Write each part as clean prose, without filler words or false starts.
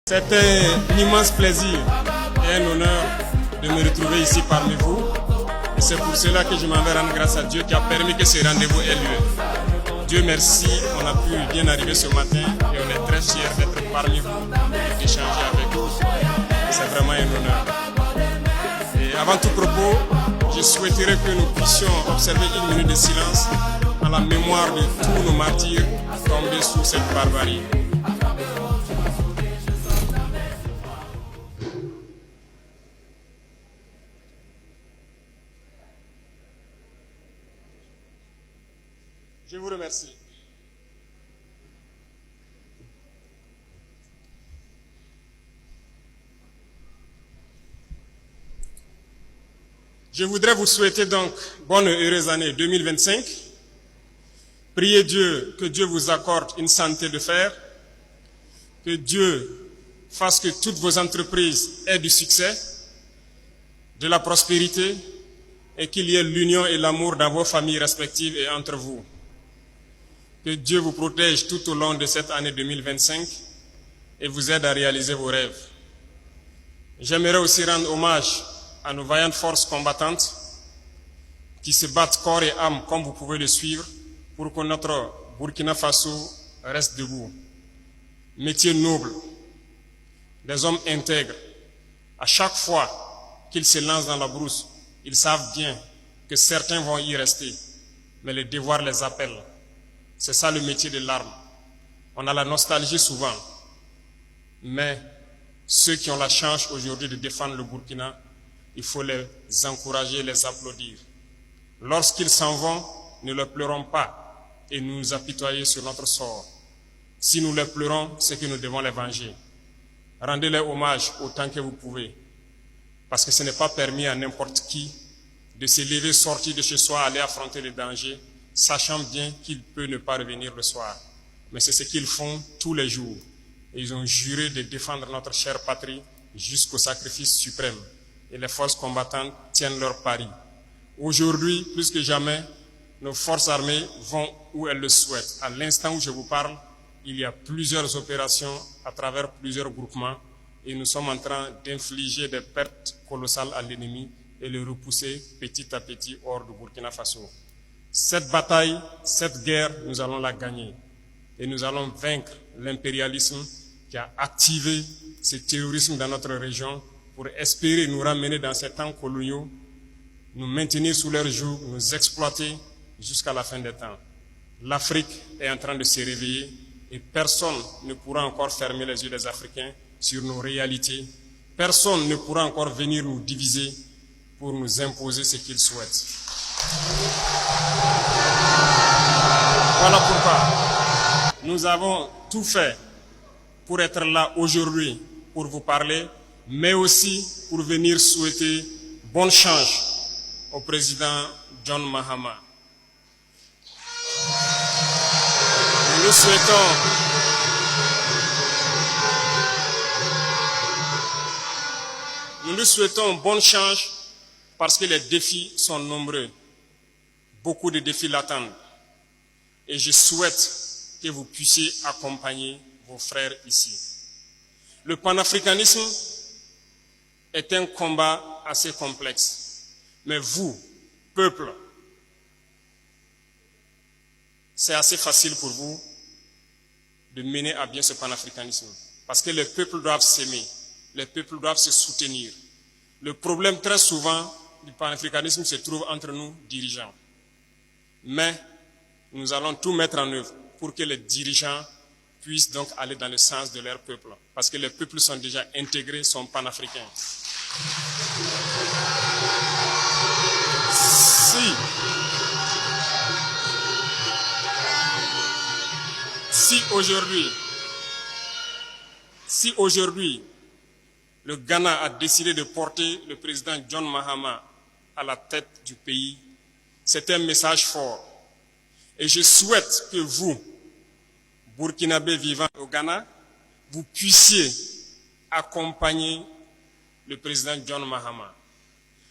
C'est un immense plaisir et un honneur de me retrouver ici parmi vous. Et c'est pour cela que je m'en vais rendre grâce à Dieu qui a permis que ce rendez-vous ait lieu. Dieu merci, on a pu bien arriver ce matin et on est très fiers d'être parmi vous et d'échanger avec vous. C'est vraiment un honneur. Et avant tout propos, je souhaiterais que nous puissions observer une minute de silence en la mémoire de tous nos martyrs tombés sous cette barbarie. Je vous remercie. Je voudrais vous souhaiter donc bonne et heureuse année 2025. Priez Dieu, que Dieu vous accorde une santé de fer, que Dieu fasse que toutes vos entreprises aient du succès, de la prospérité et qu'il y ait l'union et l'amour dans vos familles respectives et entre vous. Que Dieu vous protège tout au long de cette année 2025 et vous aide à réaliser vos rêves. J'aimerais aussi rendre hommage à nos vaillantes forces combattantes qui se battent corps et âme, comme vous pouvez le suivre, pour que notre Burkina Faso reste debout. Métier noble, des hommes intègres. À chaque fois qu'ils se lancent dans la brousse, ils savent bien que certains vont y rester, mais le devoir les appelle. C'est ça le métier de l'arme. On a la nostalgie souvent, mais ceux qui ont la chance aujourd'hui de défendre le Burkina, il faut les encourager, les applaudir. Lorsqu'ils s'en vont, ne les pleurons pas et nous apitoyer sur notre sort. Si nous les pleurons, c'est que nous devons les venger. Rendez-les hommage autant que vous pouvez, parce que ce n'est pas permis à n'importe qui de se lever, sortir de chez soi, aller affronter les dangers, sachant bien qu'il peut ne pas revenir le soir. Mais c'est ce qu'ils font tous les jours. Et ils ont juré de défendre notre chère patrie jusqu'au sacrifice suprême. Et les forces combattantes tiennent leur pari. Aujourd'hui, plus que jamais, nos forces armées vont où elles le souhaitent. À l'instant où je vous parle, il y a plusieurs opérations à travers plusieurs groupements et nous sommes en train d'infliger des pertes colossales à l'ennemi et le repousser petit à petit hors du Burkina Faso. Cette bataille, cette guerre, nous allons la gagner. Et nous allons vaincre l'impérialisme qui a activé ce terrorisme dans notre région pour espérer nous ramener dans ces temps coloniaux, nous maintenir sous leur joug, nous exploiter jusqu'à la fin des temps. L'Afrique est en train de se réveiller et personne ne pourra encore fermer les yeux des Africains sur nos réalités. Personne ne pourra encore venir nous diviser pour nous imposer ce qu'ils souhaitent. Voilà pourquoi nous avons tout fait pour être là aujourd'hui, pour vous parler, mais aussi pour venir souhaiter bonne chance au président John Mahama. Nous lui souhaitons bonne chance parce que les défis sont nombreux. Beaucoup de défis l'attendent. Et je souhaite que vous puissiez accompagner vos frères ici. Le panafricanisme est un combat assez complexe. Mais vous, peuple, c'est assez facile pour vous de mener à bien ce panafricanisme. Parce que les peuples doivent s'aimer, les peuples doivent se soutenir. Le problème très souvent du panafricanisme se trouve entre nous, dirigeants. Mais nous allons tout mettre en œuvre pour que les dirigeants puissent donc aller dans le sens de leur peuple. Parce que les peuples sont déjà intégrés, sont panafricains. Si aujourd'hui, le Ghana a décidé de porter le président John Mahama à la tête du pays, c'est un message fort. Et je souhaite que vous, Burkinabés vivant au Ghana, vous puissiez accompagner le président John Mahama.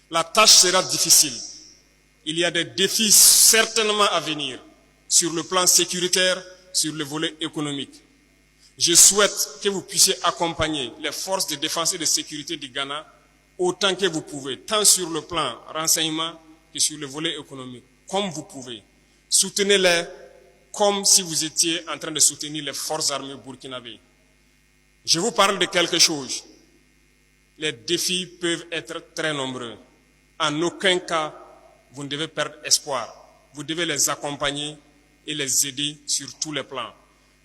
La tâche sera difficile. Il y a des défis certainement à venir sur le plan sécuritaire, sur le volet économique. Je souhaite que vous puissiez accompagner les forces de défense et de sécurité du Ghana autant que vous pouvez, tant sur le plan renseignement que sur le volet économique, comme vous pouvez. Soutenez-les comme si vous étiez en train de soutenir les forces armées burkinabées. Je vous parle de quelque chose. Les défis peuvent être très nombreux. En aucun cas, vous ne devez perdre espoir. Vous devez les accompagner et les aider sur tous les plans.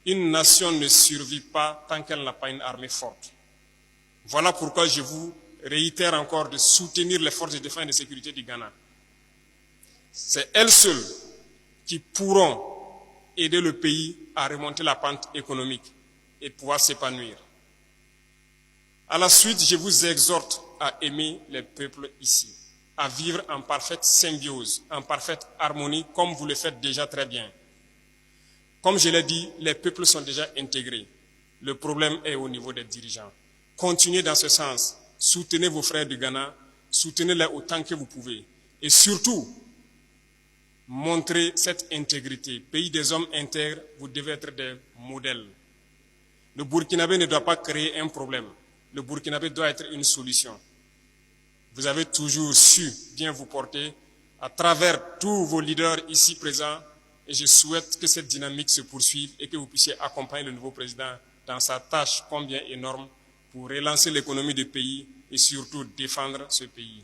Une nation ne survit pas tant qu'elle n'a pas une armée forte. Voilà pourquoi je vous réitère encore de soutenir les forces de défense et de sécurité du Ghana. C'est elles seules qui pourront aider le pays à remonter la pente économique et pouvoir s'épanouir. À la suite, je vous exhorte à aimer les peuples ici, à vivre en parfaite symbiose, en parfaite harmonie, comme vous le faites déjà très bien. Comme je l'ai dit, les peuples sont déjà intégrés. Le problème est au niveau des dirigeants. Continuez dans ce sens. Soutenez vos frères du Ghana, soutenez-les autant que vous pouvez. Et surtout, montrez cette intégrité. Pays des hommes intègres, vous devez être des modèles. Le Burkinabé ne doit pas créer un problème. Le Burkinabé doit être une solution. Vous avez toujours su bien vous porter à travers tous vos leaders ici présents et je souhaite que cette dynamique se poursuive et que vous puissiez accompagner le nouveau président dans sa tâche combien énorme pour relancer l'économie du pays et surtout défendre ce pays.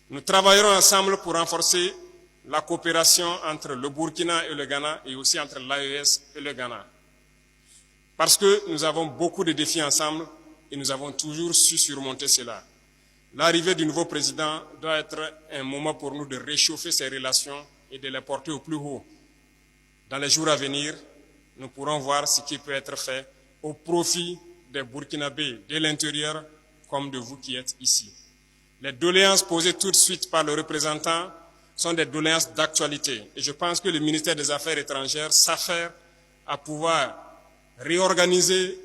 Nous travaillerons ensemble pour renforcer la coopération entre le Burkina et le Ghana et aussi entre l'AES et le Ghana. Parce que nous avons beaucoup de défis ensemble et nous avons toujours su surmonter cela. L'arrivée du nouveau président doit être un moment pour nous de réchauffer ces relations et de les porter au plus haut. Dans les jours à venir, nous pourrons voir ce qui peut être fait au profit des Burkinabés de l'intérieur comme de vous qui êtes ici. Les doléances posées tout de suite par le représentant sont des doléances d'actualité. Et je pense que le ministère des Affaires étrangères s'affaire à pouvoir réorganiser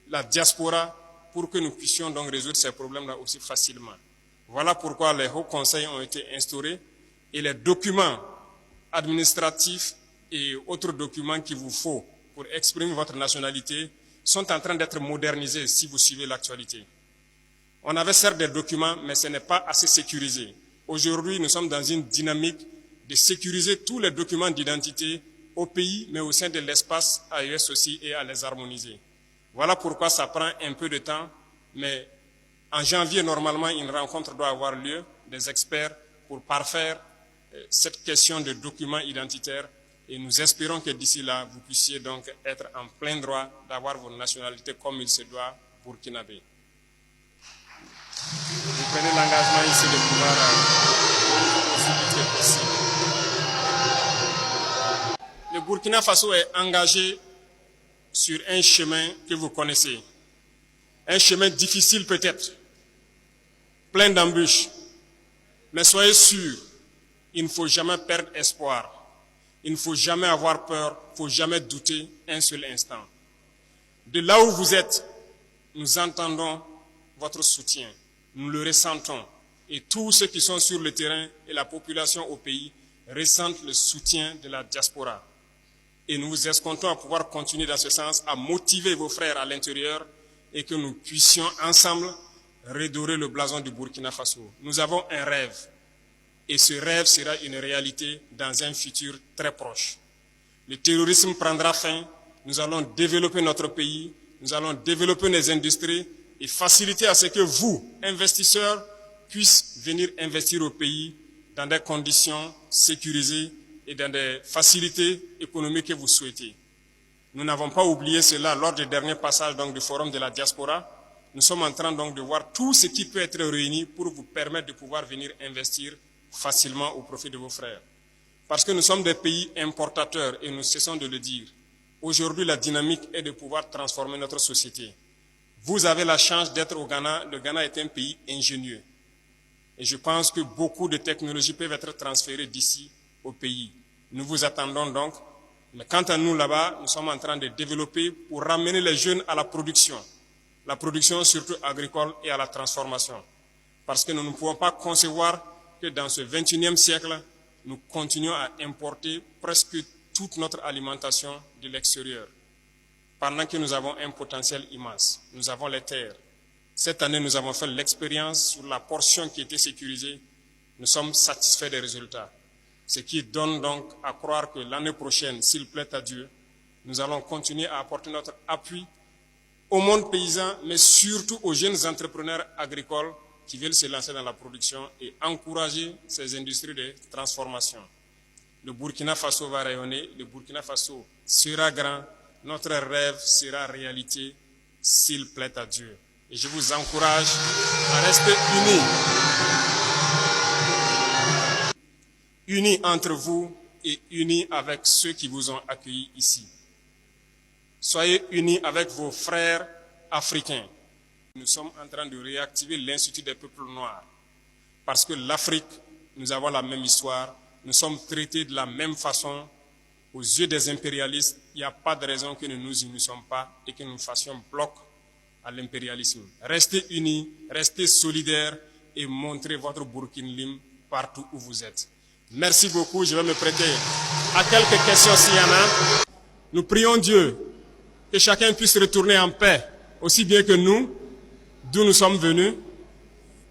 la diaspora pour que nous puissions donc résoudre ces problèmes-là aussi facilement. Voilà pourquoi les hauts conseils ont été instaurés et les documents administratifs et autres documents qu'il vous faut pour exprimer votre nationalité sont en train d'être modernisés si vous suivez l'actualité. On avait certes des documents, mais ce n'est pas assez sécurisé. Aujourd'hui, nous sommes dans une dynamique de sécuriser tous les documents d'identité au pays, mais au sein de l'espace AES aussi et à les harmoniser. Voilà pourquoi ça prend un peu de temps, mais en janvier, normalement, une rencontre doit avoir lieu des experts pour parfaire cette question de documents identitaires et nous espérons que d'ici là, vous puissiez donc être en plein droit d'avoir votre nationalité comme il se doit burkinabé. Vous prenez l'engagement ici de pouvoir aussi vite que possible. Le Burkina Faso est engagé sur un chemin que vous connaissez. Un chemin difficile peut-être, plein d'embûches. Mais soyez sûrs, il ne faut jamais perdre espoir. Il ne faut jamais avoir peur, il ne faut jamais douter un seul instant. De là où vous êtes, nous entendons votre soutien. Nous le ressentons. Et tous ceux qui sont sur le terrain et la population au pays ressentent le soutien de la diaspora. Et nous vous escomptons à pouvoir continuer dans ce sens, à motiver vos frères à l'intérieur et que nous puissions ensemble redorer le blason du Burkina Faso. Nous avons un rêve et ce rêve sera une réalité dans un futur très proche. Le terrorisme prendra fin, nous allons développer notre pays, nous allons développer nos industries et faciliter à ce que vous, investisseurs, puissiez venir investir au pays dans des conditions sécurisées et dans des facilités économiques que vous souhaitez. Nous n'avons pas oublié cela lors du dernier passage donc, du Forum de la diaspora. Nous sommes en train donc de voir tout ce qui peut être réuni pour vous permettre de pouvoir venir investir facilement au profit de vos frères. Parce que nous sommes des pays importateurs et nous cessons de le dire. Aujourd'hui, la dynamique est de pouvoir transformer notre société. Vous avez la chance d'être au Ghana. Le Ghana est un pays ingénieux. Et je pense que beaucoup de technologies peuvent être transférées d'ici au pays. Nous vous attendons donc. Mais quant à nous là-bas, nous sommes en train de développer pour ramener les jeunes à la production surtout agricole et à la transformation. Parce que nous ne pouvons pas concevoir que dans ce 21e siècle, nous continuons à importer presque toute notre alimentation de l'extérieur. pendant que nous avons un potentiel immense. Nous avons les terres. Cette année, nous avons fait l'expérience sur la portion qui était sécurisée. Nous sommes satisfaits des résultats. Ce qui donne donc à croire que l'année prochaine, s'il plaît à Dieu, nous allons continuer à apporter notre appui au monde paysan, mais surtout aux jeunes entrepreneurs agricoles qui veulent se lancer dans la production et encourager ces industries de transformation. Le Burkina Faso va rayonner, le Burkina Faso sera grand, notre rêve sera réalité s'il plaît à Dieu. Et je vous encourage à rester unis entre vous et unis avec ceux qui vous ont accueillis ici. Soyez unis avec vos frères africains. Nous sommes en train de réactiver l'Institut des peuples noirs. Parce que l'Afrique, nous avons la même histoire, nous sommes traités de la même façon. Aux yeux des impérialistes, il n'y a pas de raison que nous nous unissions pas et que nous fassions bloc à l'impérialisme. Restez unis, restez solidaires et montrez votre Burkina partout où vous êtes. Merci beaucoup, je vais me prêter à quelques questions s'il y en a. Nous prions Dieu que chacun puisse retourner en paix, aussi bien que nous, d'où nous sommes venus.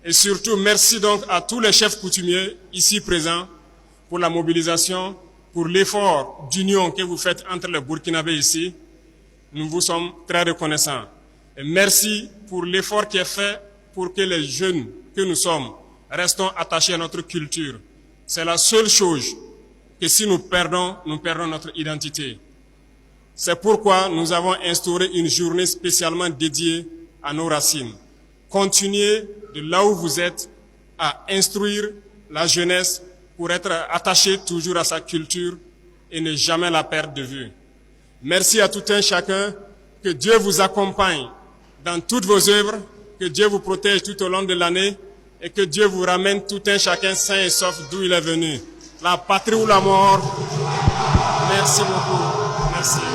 Et surtout, merci donc à tous les chefs coutumiers ici présents pour la mobilisation, pour l'effort d'union que vous faites entre les Burkinabés ici. Nous vous sommes très reconnaissants. Et merci pour l'effort qui est fait pour que les jeunes que nous sommes restons attachés à notre culture. C'est la seule chose que si nous perdons notre identité. C'est pourquoi nous avons instauré une journée spécialement dédiée à nos racines. Continuez de là où vous êtes à instruire la jeunesse pour être attaché toujours à sa culture et ne jamais la perdre de vue. Merci à tout un chacun. Que Dieu vous accompagne dans toutes vos œuvres, que Dieu vous protège tout au long de l'année et que Dieu vous ramène tout un chacun sain et sauf d'où il est venu. La patrie ou la mort. Merci beaucoup. Merci.